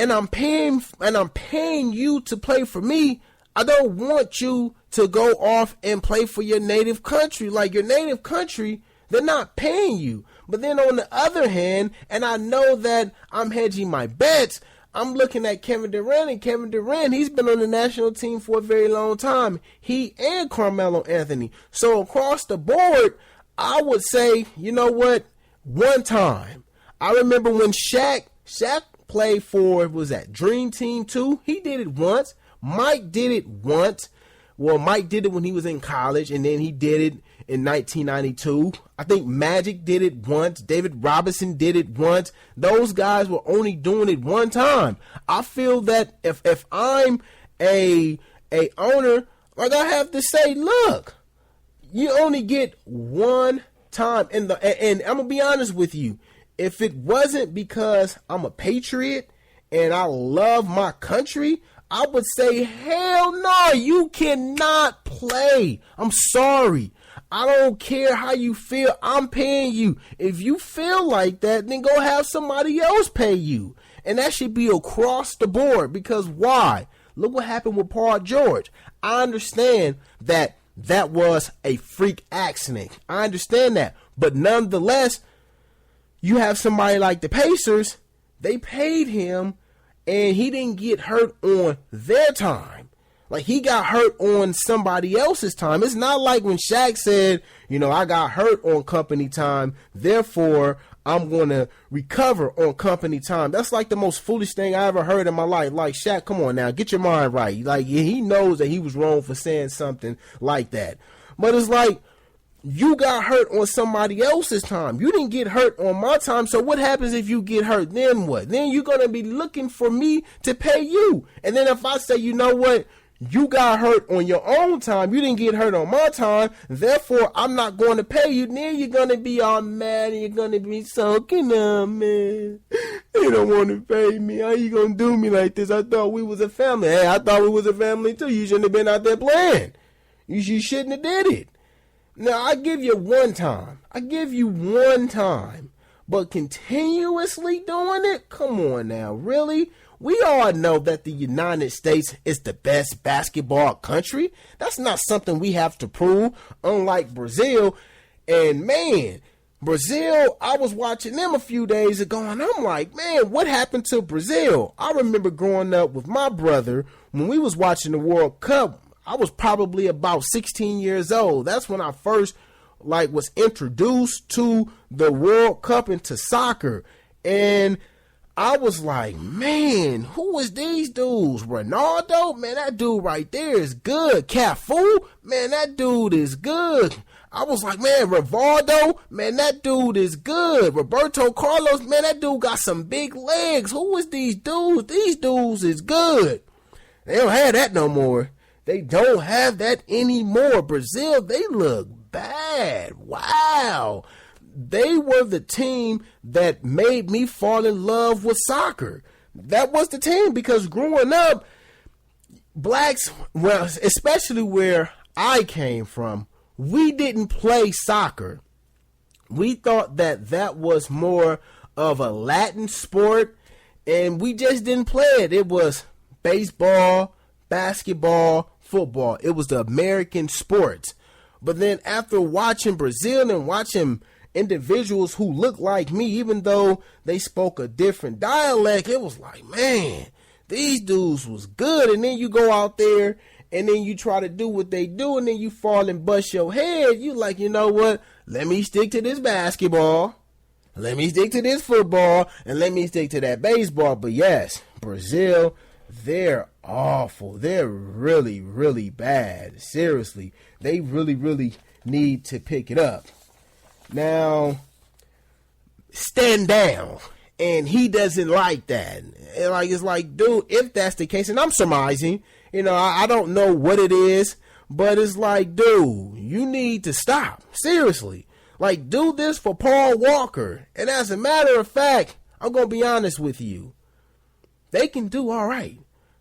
and I'm paying you to play for me, I don't want you to go off and play for your native country. Like, your native country, they're not paying you. But then on the other hand, and I know that I'm hedging my bets, I'm looking at Kevin Durant, and Kevin Durant, he's been on the national team for a very long time. He and Carmelo Anthony. So across the board, I would say, you know what? One time. I remember when Shaq played for, was that Dream Team 2? He did it once. Mike did it once. Well, Mike did it when he was in college, and then he did it in 1992. I think Magic did it once. David Robinson did it once. Those guys were only doing it one time. I feel that if I'm a owner, like, I have to say, look, you only get one time. And I'm gonna be honest with you. If it wasn't because I'm a patriot and I love my country, I would say, hell no, you cannot play. I'm sorry. I don't care how you feel. I'm paying you. If you feel like that, then go have somebody else pay you. And that should be across the board. Because why? Look what happened with Paul George. I understand that was a freak accident. I understand that. But nonetheless, you have somebody like the Pacers. They paid him, and he didn't get hurt on their time. Like, he got hurt on somebody else's time. It's not like when Shaq said, you know, I got hurt on company time, therefore I'm going to recover on company time. That's like the most foolish thing I ever heard in my life. Like, Shaq, come on now, get your mind right. Like, he knows that he was wrong for saying something like that. But it's like, you got hurt on somebody else's time. You didn't get hurt on my time. So what happens if you get hurt? Then what? Then you're going to be looking for me to pay you. And then if I say, you know what? You got hurt on your own time. You didn't get hurt on my time. Therefore, I'm not going to pay you. Then you're going to be all mad and you're going to be sulking. Oh, man, they don't want to pay me. How you going to do me like this? I thought we was a family. Hey, I thought we was a family too. You shouldn't have been out there playing. You shouldn't have did it. Now, I give you one time. But continuously doing it? Come on now, really? We all know that the United States is the best basketball country. That's not something we have to prove, unlike Brazil. And man, Brazil, I was watching them a few days ago, and I'm like, man, what happened to Brazil? I remember growing up with my brother, when we was watching the World Cup, I was probably about 16 years old. That's when I first was introduced to the World Cup and to soccer. And I was like, man, who is these dudes? Ronaldo? Man, that dude right there is good. Cafu? Man, that dude is good. I was like, man, Rivaldo? Man, that dude is good. Roberto Carlos? Man, that dude got some big legs. Who is these dudes? These dudes is good. They don't have that no more. They don't have that anymore. Brazil, they look bad. Wow. They were the team that made me fall in love with soccer. That was the team, because growing up, blacks, well, especially where I came from, we didn't play soccer. We thought that was more of a Latin sport, and we just didn't play it. It was baseball, basketball, football. It was the American sports. But then after watching Brazil and watching individuals who looked like me, even though they spoke a different dialect, it was like, man, these dudes was good. And then you go out there and then you try to do what they do, and then you fall and bust your head. You like, you know what? Let me stick to this basketball. Let me stick to this football, and let me stick to that baseball. But yes, Brazil, they're awful. They're really, really bad. Seriously, they really, really need to pick it up. Now, stand down. And he doesn't like that. And it's like, dude, if that's the case, and I'm surmising, I don't know what it is, but it's like, dude, you need to stop. Seriously. Like, do this for Paul Walker. And as a matter of fact, I'm going to be honest with you. They can do all right.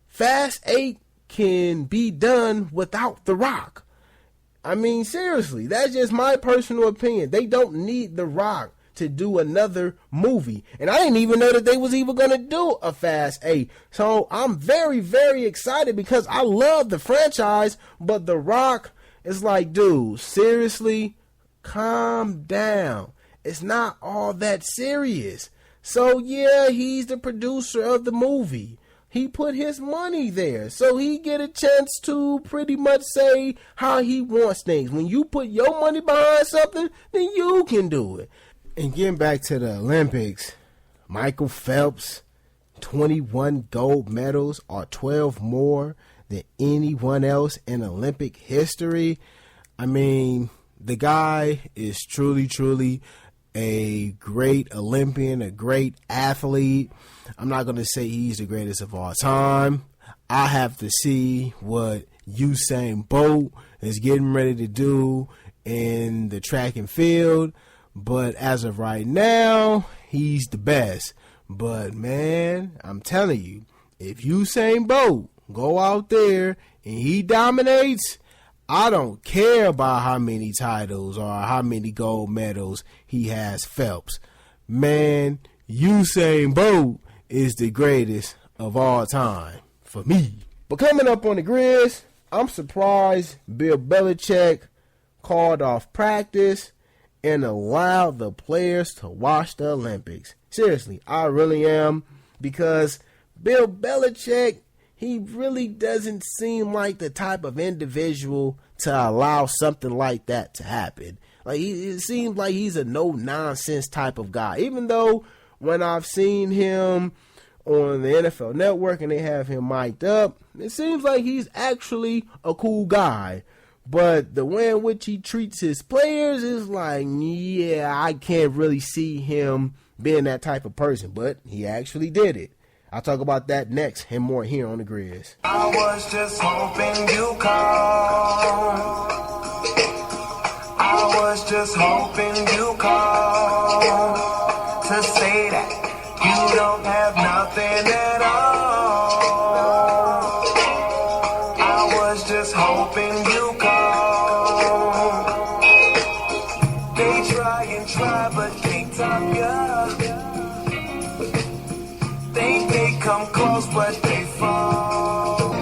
Fast 8 can be done without The Rock. I mean, seriously, that's just my personal opinion. They don't need The Rock to do another movie. And I didn't even know that they was even going to do a Fast 8. So I'm very, very excited because I love the franchise. But The Rock is like, dude, seriously, calm down. It's not all that serious. So yeah, he's the producer of the movie. He put his money there, so he get a chance to pretty much say how he wants things. When you put your money behind something, then you can do it. And getting back to the Olympics, Michael Phelps, 21 gold medals or 12 more than anyone else in Olympic history. I mean, the guy is truly a great Olympian, a great athlete. I'm not going to say he's the greatest of all time. I have to see what Usain Bolt is getting ready to do in the track and field. But as of right now, he's the best. But man, I'm telling you, if Usain Bolt go out there and he dominates, I don't care about how many titles or how many gold medals he has Phelps. Man, Usain Bolt is the greatest of all time for me. But coming up on the Grizz, I'm surprised Bill Belichick called off practice and allowed the players to watch the Olympics. Seriously, I really am, because Bill Belichick, he really doesn't seem like the type of individual to allow something like that to happen. Like, it seems like he's a no-nonsense type of guy. Even though when I've seen him on the NFL Network and they have him mic'd up, it seems like he's actually a cool guy. But the way in which he treats his players is like, yeah, I can't really see him being that type of person. But he actually did it. I'll talk about that next and more here on the Grizz. I was just hoping you call. I was just hoping you call to say that you don't have nothing at all. I was just hoping you call. They try and try but can't top ya. They come close but they fall.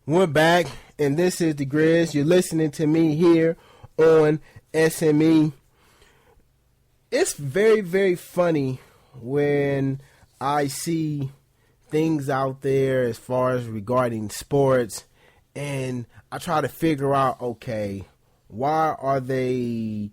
We're back, and this is the Grizz. You're listening to me here on SME. It's very, very funny when I see things out there as far as regarding sports, and I try to figure out, okay, why are they,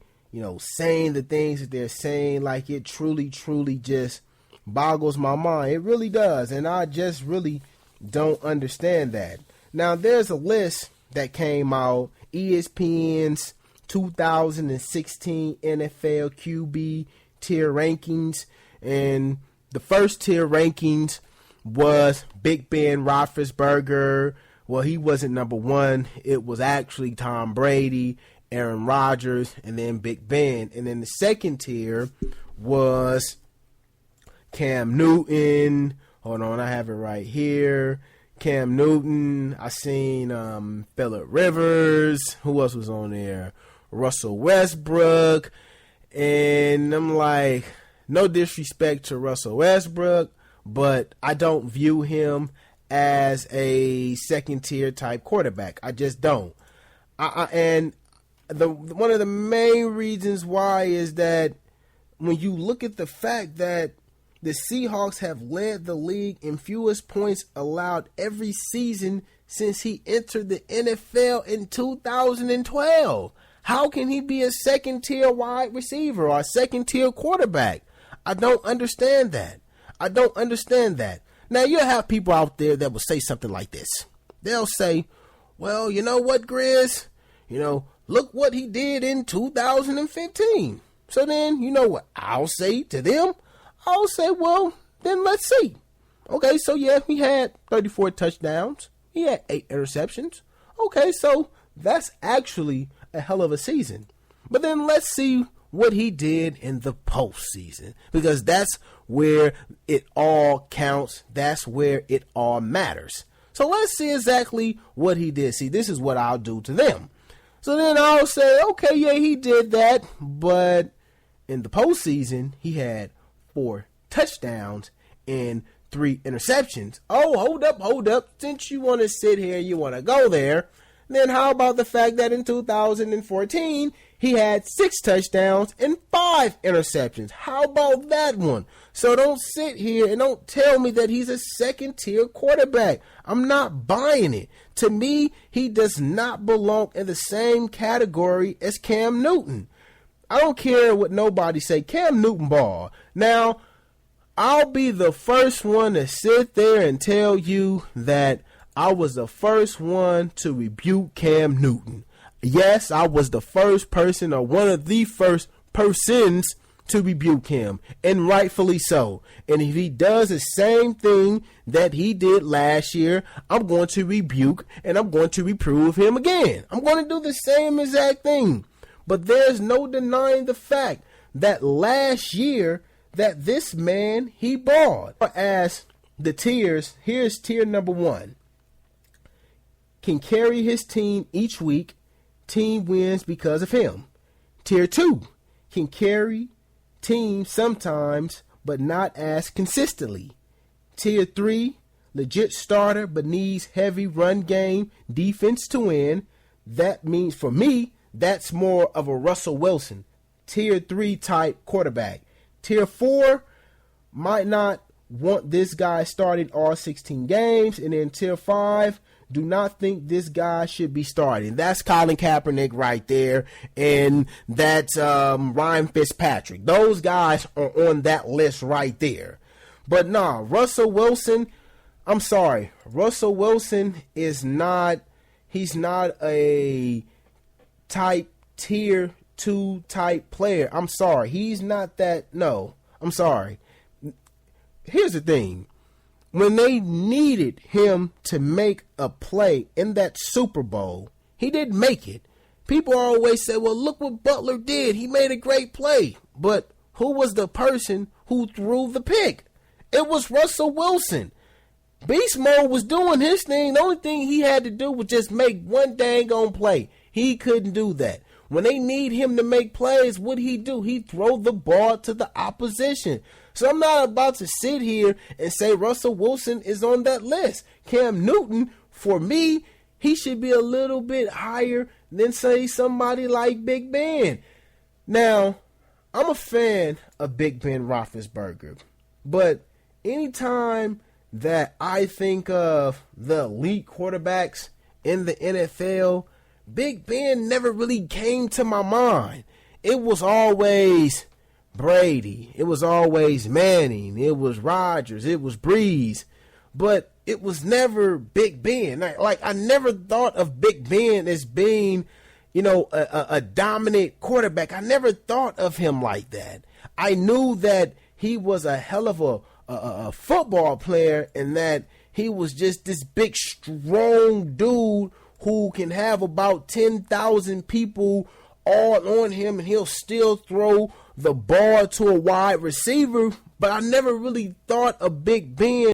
saying the things that they're saying? Like, it truly just boggles my mind. It really does, and I just really don't understand that. Now, there's a list that came out, ESPN's 2016 NFL QB tier rankings, and the first tier rankings was Big Ben Roethlisberger. Well, he wasn't number one. It was actually Tom Brady, Aaron Rodgers, and then Big Ben. And then the second tier was Cam Newton. Hold on, I have it right here. Cam Newton. I seen Phillip Rivers. Who else was on there? Russell Westbrook. And I'm like, no disrespect to Russell Westbrook, but I don't view him as a second tier type quarterback. I just don't. And one of the main reasons why is that when you look at the fact that the Seahawks have led the league in fewest points allowed every season since he entered the NFL in 2012. How can he be a second tier wide receiver or a second tier quarterback? I don't understand that. Now, you'll have people out there that will say something like this. They'll say, well, you know what, Grizz? Look what he did in 2015. So then, you know what I'll say to them? I'll say, well, then let's see. Okay, so yeah, he had 34 touchdowns. He had 8 interceptions. Okay, so that's actually a hell of a season. But then let's see what he did in the postseason, because that's where it all counts. That's where it all matters. So let's see exactly what he did. See, this is what I'll do to them. So then I'll say, okay, yeah, he did that, but in the postseason, he had 4 touchdowns and 3 interceptions. Oh, hold up. Since you want to sit here, you want to go there, then how about the fact that in 2014, he had 6 touchdowns and 5 interceptions? How about that one? So don't sit here and don't tell me that he's a second tier quarterback. I'm not buying it. To me, he does not belong in the same category as Cam Newton. I don't care what nobody say. Cam Newton ball. Now, I'll be the first one to sit there and tell you that I was the first one to rebuke Cam Newton. Yes, I was the first person or one of the first persons to rebuke him, and rightfully so. And if he does the same thing that he did last year, I'm going to rebuke and I'm going to reprove him again. I'm going to do the same exact thing. But there's no denying the fact that last year that this man, he balled. As the tiers, here's tier number 1. Can carry his team each week. Team wins because of him. Tier 2. Can carry team sometimes, but not as consistently. Tier 3. Legit starter, but needs heavy run game defense to win. That means, for me, that's more of a Russell Wilson, tier 3 type quarterback. Tier 4, might not want this guy starting all 16 games. And then tier 5, do not think this guy should be starting. That's Colin Kaepernick right there. And that's Ryan Fitzpatrick. Those guys are on that list right there. But nah, Russell Wilson, I'm sorry. Russell Wilson is not, he's not a type tier 2 type player. I'm sorry. He's not that. No, I'm sorry. Here's the thing. When they needed him to make a play in that Super Bowl, he didn't make it. People always say, well, look what Butler did. He made a great play. But who was the person who threw the pick? It was Russell Wilson. Beast Mode was doing his thing. The only thing he had to do was just make one dang on play. He couldn't do that. When they need him to make plays, what he do? He throw the ball to the opposition. So I'm not about to sit here and say Russell Wilson is on that list. Cam Newton, for me, he should be a little bit higher than, say, somebody like Big Ben. Now, I'm a fan of Big Ben Roethlisberger, but anytime that I think of the elite quarterbacks in the NFL, Big Ben never really came to my mind. It was always Brady. It was always Manning. It was Rodgers. It was Breeze. But it was never Big Ben. I never thought of Big Ben as being, a dominant quarterback. I never thought of him like that. I knew that he was a hell of a football player, and that he was just this big, strong dude who can have about 10,000 people all on him and he'll still throw the ball to a wide receiver. But I never really thought of Big Ben